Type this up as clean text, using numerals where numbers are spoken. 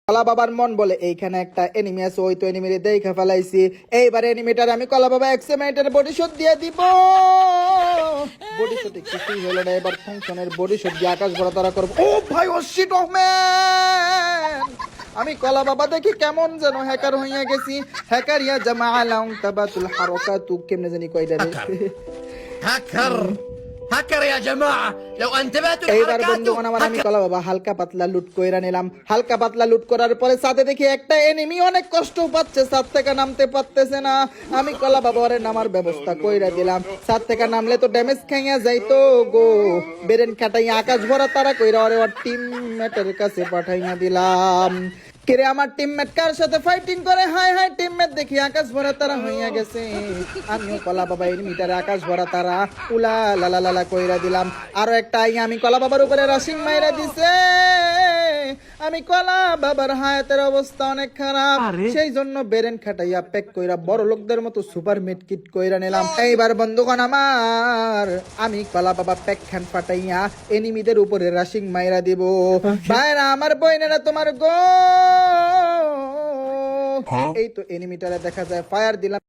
কলা বাবার মন বলে এইখানে একটা এনিমি আছে, ওই তো এনিমিরে দেখে ফেলাইছি, এইবার এনিমিটার আমি কলা বাবা এক্সেমেন্টের বডি শট দিয়ে দিব। বডি শটে কিছুই হলো না, এবার ফাংশনের বডি শট দিয়ে আকাশ ভরা তারা করবো। ও ভাই, ও শিট, ও ম্যান, আমি কলা বাবা দেখি কেমন যেন হ্যাকার হইয়া গেছি। হ্যাকার ইয়া জামা আলাউং তাবাতুল হারাকাতু, কেমনে জানি কইডা রে। هاكر هاكر يا جماعة لو انتبهتوا এইবার لحركاته বন্ধুগণ আমার আমি কলা বাবা হালকা পাতলা লুট কইরা নিলাম। হালকা পাতলা লুট করার পরে সাথে দেখি একটা এনিমি অনেক কষ্ট পাচ্ছে, ছাদ থেকে নামতে পারতেছে না। আমি কলা বাবা ওরে নামার ব্যবস্থা কইরা দিলাম। ছাদ থেকে নামলে তো ড্যামেজ খাইয়া যাইতো গো। বেরেন খাটাইয়া আকাশ ভরা তারা কইরা ওরে ওর টিমমেটের কাছে পাঠাইয়া দিলাম। কিরে আমার টিমমেট কার সাথে ফাইটিং করে, হাই হাই টিমমেট দেখি আকাশ ভরা তারা হইয়া গেছে। আমিও কলা বাবা এনিমিটারে আকাশ ভরা তারা উলা লালা লালা কইরা দিলাম। আরো একটা আইয়া আমি কলা বাবার উপরে রাশিং মাইরা দিছে। আমি কলা বাবার হায়াতের অবস্থা অনেক খারাপ, সেই জন্য বেরেন খাটাইয়া প্যাক কইরা বড় লোকদের মতো সুপার মিড কিট কইরা নিলাম। এইবার বন্ধুগণ আমার আমি কলা বাবা প্যাক খান ফাটাইয়া এনিমিদের উপরে রাশিং মাইরা দিব। ভাইরা আমার বইনেরা তোমার গো। এই তো এনিমিটারে দেখা যায় ফায়ার দিলাম।